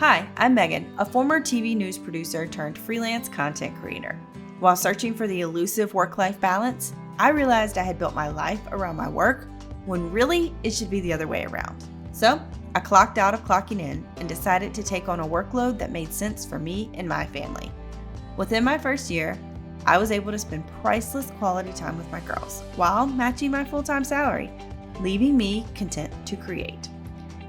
Hi, I'm Megan, a former TV news producer turned freelance content creator. While searching for the elusive work-life balance, I realized I had built my life around my work when really it should be the other way around. So I clocked out of clocking in and decided to take on a workload that made sense for me and my family. Within my first year, I was able to spend priceless quality time with my girls while matching my full-time salary, leaving me content to create.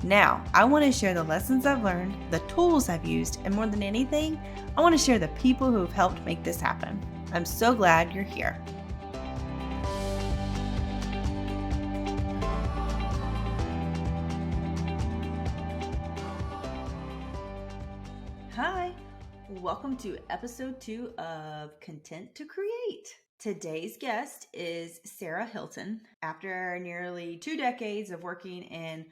Now, I want to share the lessons I've learned, the tools I've used, and more than anything, I want to share the people who have helped make this happen. I'm so glad you're here. Hi, welcome to episode 2 of Content to Create. Today's guest is Sarah Hilton. After nearly 2 decades of working in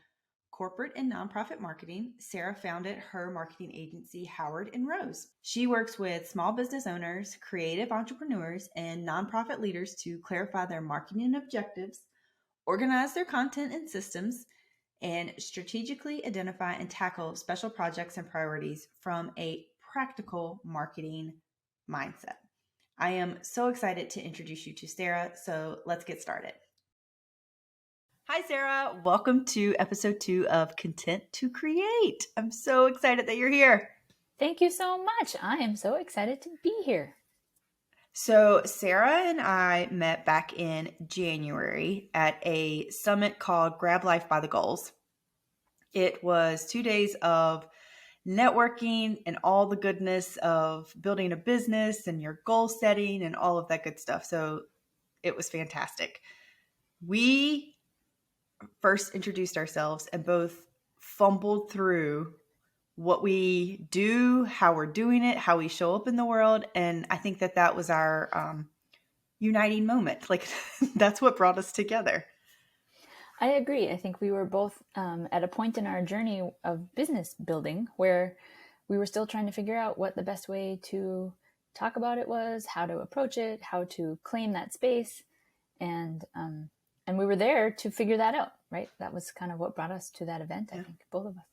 corporate and nonprofit marketing, Sarah founded her marketing agency, Howard and Rose. She works with small business owners, creative entrepreneurs, and nonprofit leaders to clarify their marketing objectives, organize their content and systems, and strategically identify and tackle special projects and priorities from a practical marketing mindset. I am so excited to introduce you to Sarah, so let's get started. Hi, Sarah. Welcome to episode 2 of Content to Create. I'm so excited that you're here. Thank you so much. I am so excited to be here. So Sarah and I met back in January at a summit called Grab Life by the Goals. It was 2 days of networking and all the goodness of building a business and your goal setting and all of that good stuff. So it was fantastic. We first introduced ourselves and both fumbled through what we do, how we're doing it, how we show up in the world. And I think that was our uniting moment. Like that's what brought us together. I agree. I think we were both at a point in our journey of business building where we were still trying to figure out what the best way to talk about it was, how to approach it, how to claim that space. And we were there to figure that out, right? That was kind of what brought us to that event, I think, both of us.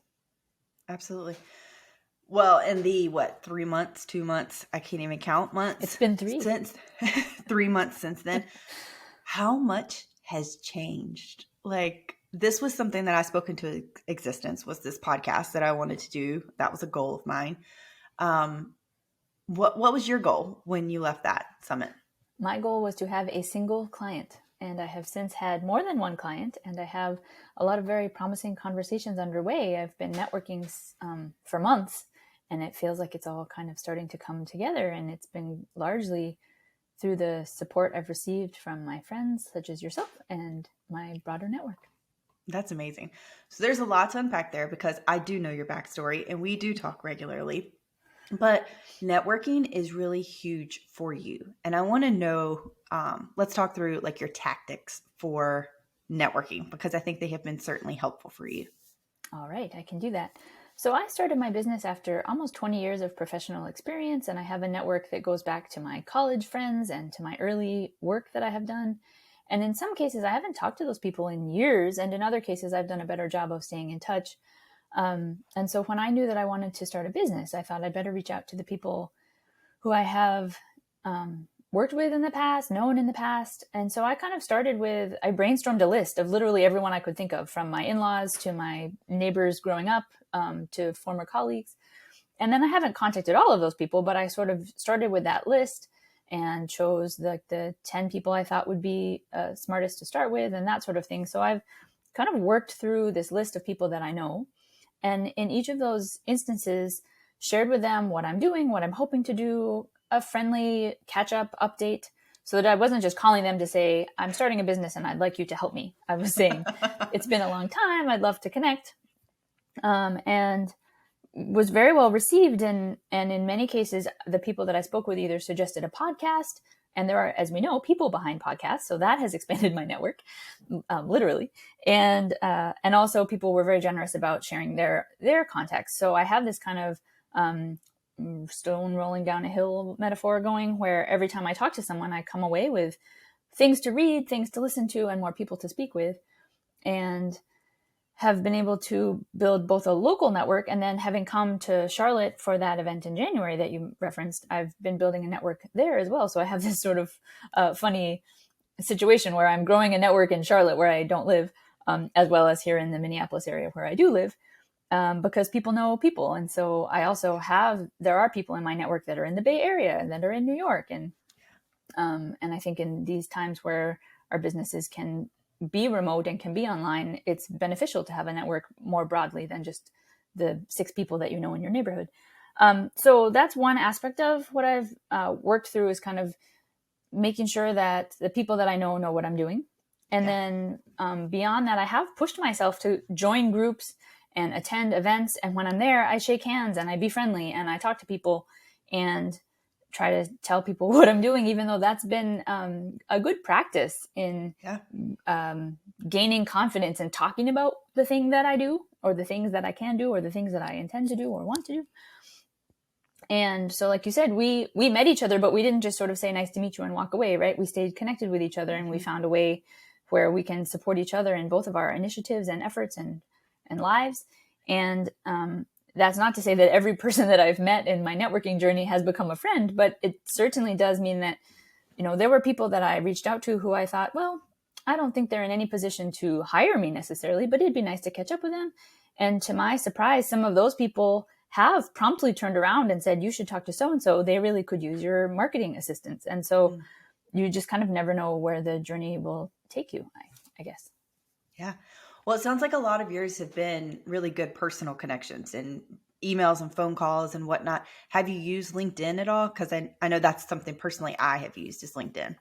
Absolutely. Well, in the 3 months, 2 months, I can't even count months. It's been 3. Since 3 months since then. How much has changed? Like this was something that I spoke into existence, was this podcast that I wanted to do. That was a goal of mine. What was your goal when you left that summit? My goal was to have a single client. And I have since had more than one client, and I have a lot of very promising conversations underway. I've been networking for months, and it feels like it's all kind of starting to come together. And it's been largely through the support I've received from my friends, such as yourself, and my broader network. That's amazing. So there's a lot to unpack there because I do know your backstory, and we do talk regularly. But networking is really huge for you. And I want to know, let's talk through like your tactics for networking, because I think they have been certainly helpful for you. All right, I can do that. So I started my business after almost 20 years of professional experience, and I have a network that goes back to my college friends and to my early work that I have done. And in some cases, I haven't talked to those people in years. And in other cases, I've done a better job of staying in touch. And so when I knew that I wanted to start a business, I thought I'd better reach out to the people who I have worked with in the past, known in the past. And so I kind of started with, I brainstormed a list of literally everyone I could think of, from my in-laws to my neighbors growing up to former colleagues. And then I haven't contacted all of those people, but I sort of started with that list and chose the 10 people I thought would be smartest to start with and that sort of thing. So I've kind of worked through this list of people that I know. And in each of those instances, shared with them what I'm doing, what I'm hoping to do, a friendly catch-up update, so that I wasn't just calling them to say, I'm starting a business and I'd like you to help me. I was saying, it's been a long time, I'd love to connect. And was very well received. And in many cases, the people that I spoke with either suggested a podcast, and there are, as we know, people behind podcasts. So that has expanded my network, literally. And also people were very generous about sharing their contacts. So I have this kind of stone rolling down a hill metaphor going, where every time I talk to someone, I come away with things to read, things to listen to, and more people to speak with. And have been able to build both a local network, and then having come to Charlotte for that event in January that you referenced, I've been building a network there as well. So I have this sort of funny situation where I'm growing a network in Charlotte where I don't live, as well as here in the Minneapolis area where I do live, because people know people. And so I also there are people in my network that are in the Bay Area and that are in New York. And I think in these times where our businesses can be remote and can be online, it's beneficial to have a network more broadly than just the 6 people that you know in your neighborhood. So that's one aspect of what I've worked through, is kind of making sure that the people that I know what I'm doing. And then beyond that, I have pushed myself to join groups and attend events. And when I'm there, I shake hands and I be friendly and I talk to people and try to tell people what I'm doing, even though that's been a good practice in gaining confidence and talking about the thing that I do, or the things that I can do, or the things that I intend to do or want to do. And so, like you said, we met each other, but we didn't just sort of say nice to meet you and walk away, right? We stayed connected with each other, and we found a way where we can support each other in both of our initiatives and efforts and lives. And that's not to say that every person that I've met in my networking journey has become a friend, but it certainly does mean that, there were people that I reached out to who I thought, well, I don't think they're in any position to hire me necessarily, but it'd be nice to catch up with them. And to my surprise, some of those people have promptly turned around and said, you should talk to so-and-so. They really could use your marketing assistance. And so you just kind of never know where the journey will take you, I guess. Yeah. Well, it sounds like a lot of yours have been really good personal connections and emails and phone calls and whatnot. Have you used LinkedIn at all? Because I know that's something personally I have used, is LinkedIn.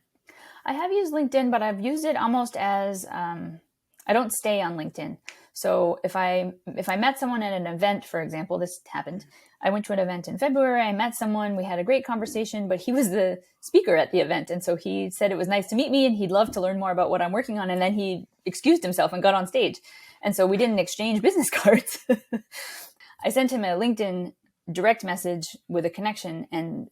I have used LinkedIn, but I've used it almost as I don't stay on LinkedIn. So if I met someone at an event, for example, this happened. I went to an event in February. I met someone. We had a great conversation, but he was the speaker at the event. And so he said it was nice to meet me and he'd love to learn more about what I'm working on. And then he excused himself and got on stage. And so we didn't exchange business cards. I sent him a LinkedIn direct message with a connection and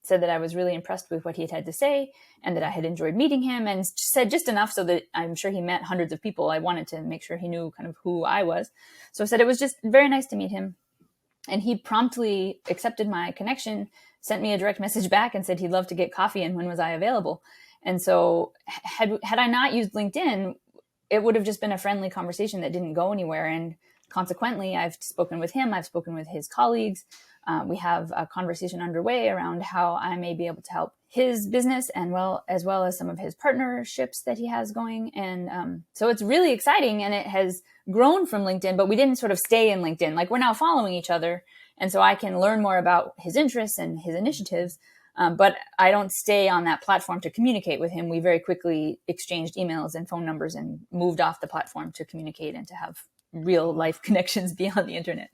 said that I was really impressed with what he had to say and that I had enjoyed meeting him, and said just enough so that I'm sure he met hundreds of people. I wanted to make sure he knew kind of who I was. So I said it was just very nice to meet him. And he promptly accepted my connection, sent me a direct message back and said he'd love to get coffee and when was I available. And so had I not used LinkedIn, it would have just been a friendly conversation that didn't go anywhere. And consequently, I've spoken with him. I've spoken with his colleagues. We have a conversation underway around how I may be able to help his business and as well as some of his partnerships that he has going. And so it's really exciting, and it has grown from LinkedIn, but we didn't sort of stay in LinkedIn. Like, we're now following each other. And so I can learn more about his interests and his initiatives. But I don't stay on that platform to communicate with him. We very quickly exchanged emails and phone numbers and moved off the platform to communicate and to have real life connections beyond the internet.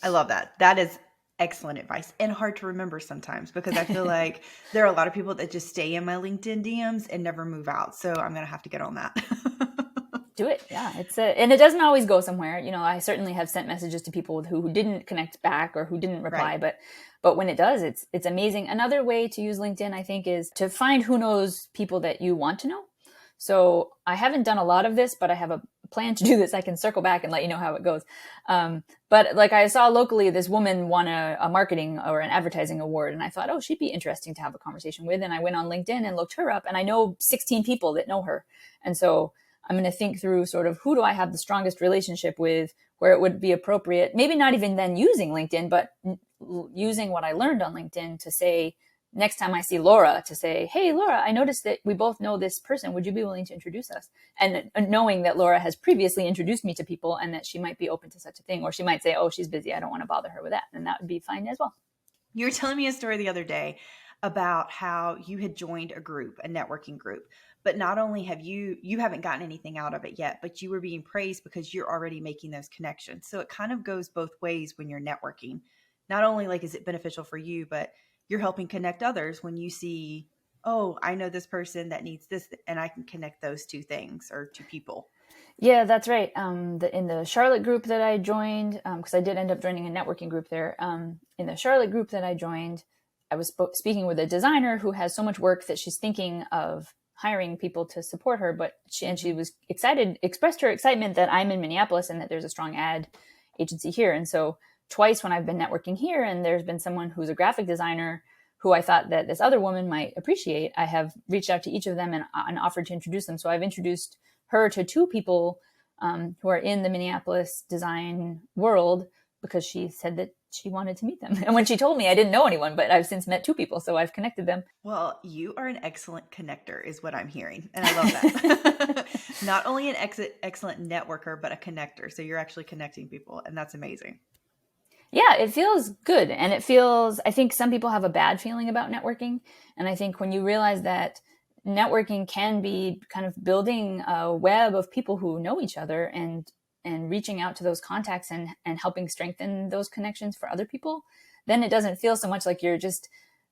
I love that. That is excellent advice, and hard to remember sometimes, because I feel like there are a lot of people that just stay in my LinkedIn DMs and never move out. So I'm going to have to get on that. Do it. Yeah. And it doesn't always go somewhere. I certainly have sent messages to people who didn't connect back or who didn't reply, Right. but when it does, it's amazing. Another way to use LinkedIn, I think, is to find who knows people that you want to know. So I haven't done a lot of this, but I have a plan to do this. I can circle back and let you know how it goes. But like, I saw locally, this woman won a marketing or an advertising award. And I thought, oh, she'd be interesting to have a conversation with. And I went on LinkedIn and looked her up, and I know 16 people that know her. And so I'm going to think through sort of who do I have the strongest relationship with, where it would be appropriate, maybe not even then using LinkedIn, but using what I learned on LinkedIn to say, next time I see Laura, to say, hey, Laura, I noticed that we both know this person. Would you be willing to introduce us? And knowing that Laura has previously introduced me to people and that she might be open to such a thing, or she might say, oh, she's busy, I don't want to bother her with that. And that would be fine as well. You were telling me a story the other day about how you had joined a group, a networking group, but not only have you haven't gotten anything out of it yet, but you were being praised because you're already making those connections. So it kind of goes both ways when you're networking. Not only like is it beneficial for you, but you're helping connect others when you see, oh, I know this person that needs this, and I can connect those two things or two people. Yeah, that's right. In the Charlotte group that I joined, because I did end up joining a networking group there. In the Charlotte group that I joined, I was speaking with a designer who has so much work that she's thinking of hiring people to support her, but she was excited, expressed her excitement that I'm in Minneapolis and that there's a strong ad agency here. And so twice when I've been networking here and there's been someone who's a graphic designer who I thought that this other woman might appreciate, I have reached out to each of them and offered to introduce them. So I've introduced her to two people who are in the Minneapolis design world because she said that she wanted to meet them. And when she told me, I didn't know anyone, but I've since met two people, so I've connected them. Well, you are an excellent connector is what I'm hearing. And I love that. Not only an excellent networker, but a connector. So you're actually connecting people, and that's amazing. Yeah, it feels good. And it feels, I think some people have a bad feeling about networking. And I think when you realize that networking can be kind of building a web of people who know each other and reaching out to those contacts and helping strengthen those connections for other people, then it doesn't feel so much like you're just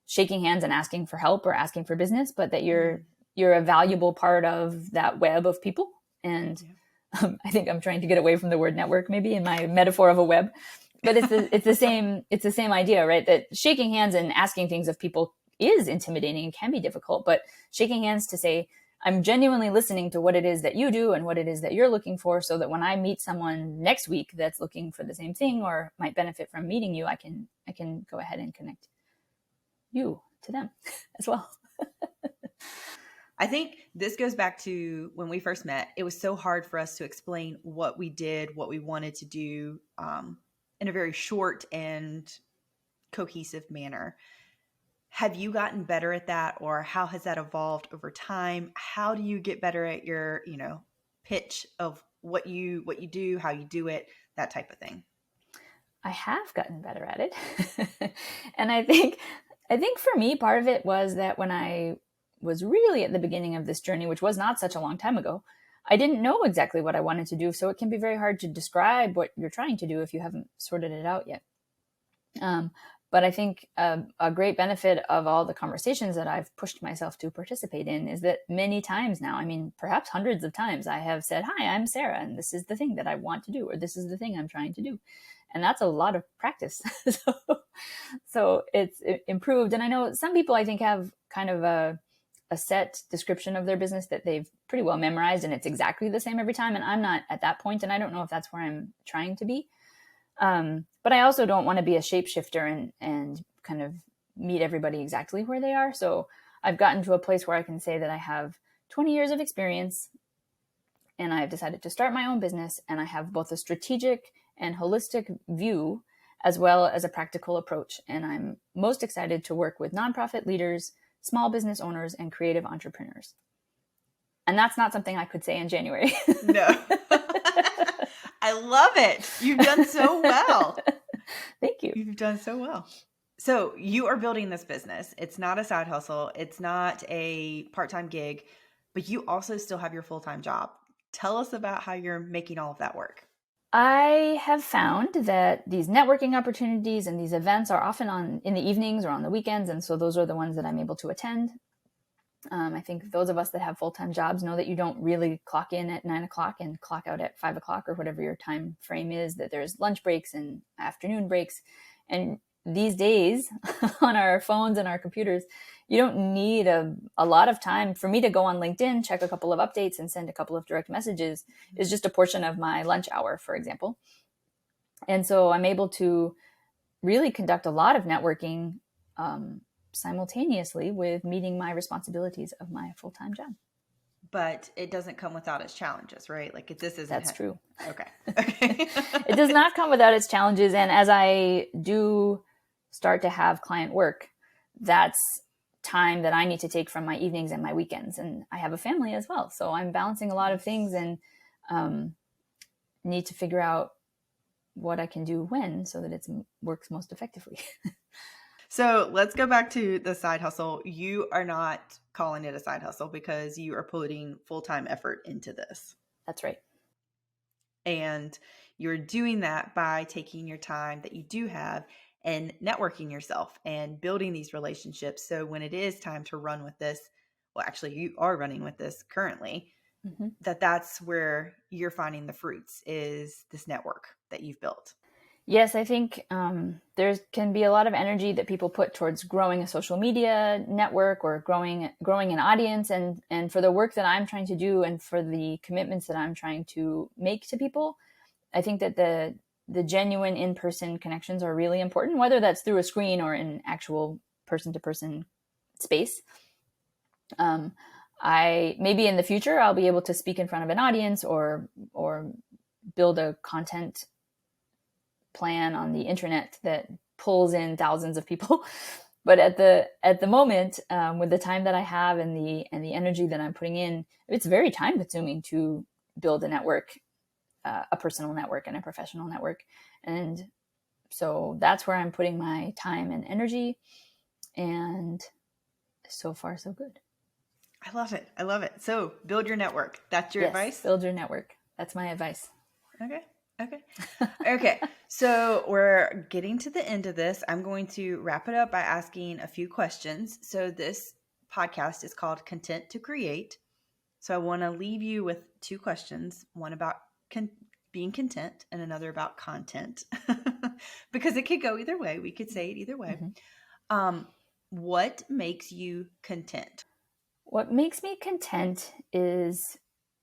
shaking hands and asking for help or asking for business, but that you're a valuable part of that web of people. And I think I'm trying to get away from the word network maybe in my metaphor of a web, but it's the same idea, right? That shaking hands and asking things of people is intimidating and can be difficult, but shaking hands to say, I'm genuinely listening to what it is that you do and what it is that you're looking for, so that when I meet someone next week that's looking for the same thing or might benefit from meeting you, I can go ahead and connect you to them as well. I think this goes back to when we first met. It was so hard for us to explain what we did, what we wanted to do in a very short and cohesive manner. Have you gotten better at that, or how has that evolved over time? How do you get better at your, pitch of what you do, how you do it, that type of thing? I have gotten better at it. And I think for me, part of it was that when I was really at the beginning of this journey, which was not such a long time ago, I didn't know exactly what I wanted to do. So it can be very hard to describe what you're trying to do if you haven't sorted it out yet. But I think a great benefit of all the conversations that I've pushed myself to participate in is that many times now, I mean, perhaps hundreds of times, I have said, hi, I'm Sarah, and this is the thing that I want to do, or this is the thing I'm trying to do. And that's a lot of practice. So it's improved. And I know some people, I think, have kind of a set description of their business that they've pretty well memorized, and it's exactly the same every time. And I'm not at that point, and I don't know if that's where I'm trying to be. But I also don't want to be a shapeshifter and kind of meet everybody exactly where they are. So I've gotten to a place where I can say that I have 20 years of experience and I've decided to start my own business, and I have both a strategic and holistic view as well as a practical approach. And I'm most excited to work with nonprofit leaders, small business owners, and creative entrepreneurs. And that's not something I could say in January. No. I love it. You've done so well. Thank you. You've done so well. So you are building this business. It's not a side hustle. It's not a part-time gig, but you also still have your full-time job. Tell us about how you're making all of that work. I have found that these networking opportunities and these events are often in the evenings or on the weekends. And so those are the ones that I'm able to attend. I think those of us that have full-time jobs know that you don't really clock in at 9 o'clock and clock out at 5 o'clock or whatever your time frame is, that there's lunch breaks and afternoon breaks. And these days on our phones and our computers, you don't need a lot of time. For me to go on LinkedIn, check a couple of updates and send a couple of direct messages is just a portion of my lunch hour, for example. And so I'm able to really conduct a lot of networking simultaneously with meeting my responsibilities of my full-time job. But it doesn't come without its challenges, right? Like this isn't. That's true. Okay. It does not come without its challenges. And as I do start to have client work, that's time that I need to take from my evenings and my weekends. And I have a family as well. So I'm balancing a lot of things and need to figure out what I can do when so that it works most effectively. So let's go back to the side hustle. You are not calling it a side hustle because you are putting full-time effort into this. That's right. And you're doing that by taking your time that you do have and networking yourself and building these relationships. So when it is time to run with this, well, actually you are running with this currently, that's where you're finding the fruits, is this network that you've built. Yes, I think there can be a lot of energy that people put towards growing a social media network or growing an audience. And for the work that I'm trying to do and for the commitments that I'm trying to make to people, I think that the genuine in-person connections are really important, whether that's through a screen or in actual person-to-person space. I maybe in the future I'll be able to speak in front of an audience or build a content plan on the internet that pulls in thousands of people. But at the moment, with the time that I have and the energy that I'm putting in, it's very time consuming to build a network, a personal network and a professional network. And so that's where I'm putting my time and energy. And so far, so good. I love it. I love it. So build your network. That's your advice? Build your network. That's my advice. Okay. So we're getting to the end of this. I'm going to wrap it up by asking a few questions. So this podcast is called Content to Create. So I want to leave you with two questions, one about being content and another about content, because it could go either way. We could say it either way. Mm-hmm. What makes you content? What makes me content is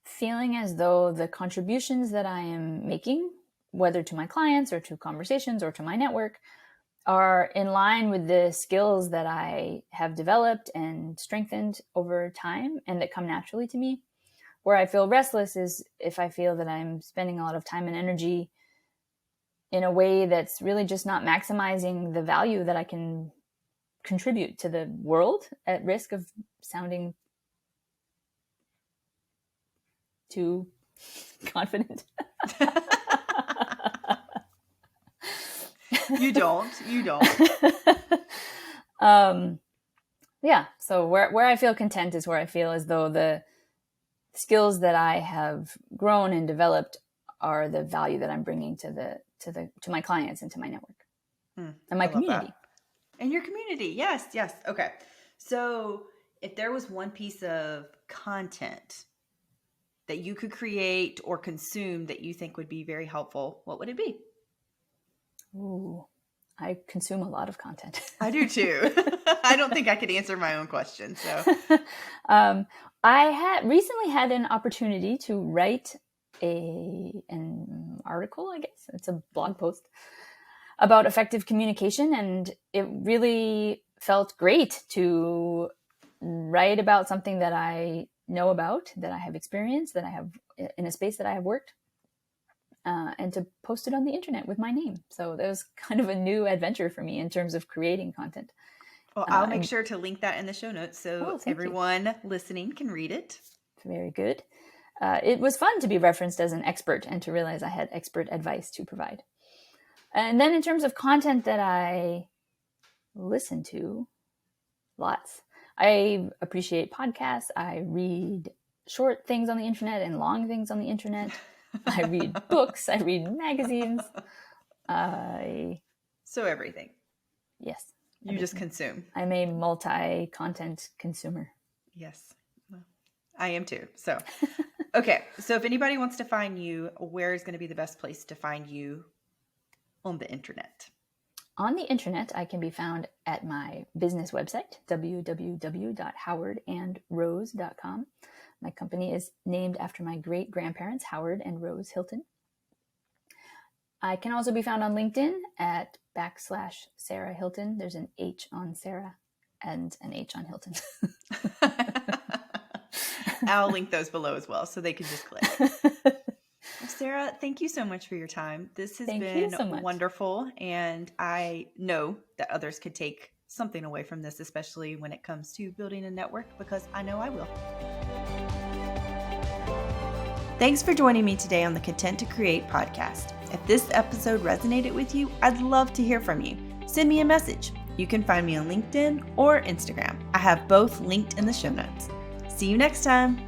feeling as though the contributions that I am making, whether to my clients or to conversations or to my network, are in line with the skills that I have developed and strengthened over time and that come naturally to me. Where I feel restless is if I feel that I'm spending a lot of time and energy in a way that's really just not maximizing the value that I can contribute to the world, at risk of sounding too confident. You don't. Yeah. So where I feel content is where I feel as though the skills that I have grown and developed are the value that I'm bringing to my clients and to my network and my community. And your community. Yes. Okay. So if there was one piece of content that you could create or consume that you think would be very helpful, what would it be? Ooh, I consume a lot of content. I do too. I don't think I could answer my own question. So, I recently had an opportunity to write an article, I guess. It's a blog post about effective communication. And it really felt great to write about something that I know about, that I have experienced, that I have in a space that I have worked, and to post it on the internet with my name. So that was kind of a new adventure for me in terms of creating content. Well, I'll make sure to link that in the show notes so everyone listening can read it. Very good. It was fun to be referenced as an expert and to realize I had expert advice to provide. And then in terms of content that I listen to, lots. I appreciate podcasts. I read short things on the internet and long things on the internet. I read books. I read magazines. So everything. Yes. You everything. Just consume. I'm a multi-content consumer. Yes. Well, I am too. So, okay. So if anybody wants to find you, where is going to be the best place to find you on the internet? On the internet, I can be found at my business website, www.howardandrose.com. My company is named after my great-grandparents, Howard and Rose Hilton. I can also be found on LinkedIn at /Sarah Hilton. There's an H on Sarah and an H on Hilton. I'll link those below as well so they can just click. Well, Sarah, thank you so much for your time. This has been wonderful, and I know that others could take something away from this, especially when it comes to building a network, because I know I will. Thanks for joining me today on the Content to Create podcast. If this episode resonated with you, I'd love to hear from you. Send me a message. You can find me on LinkedIn or Instagram. I have both linked in the show notes. See you next time.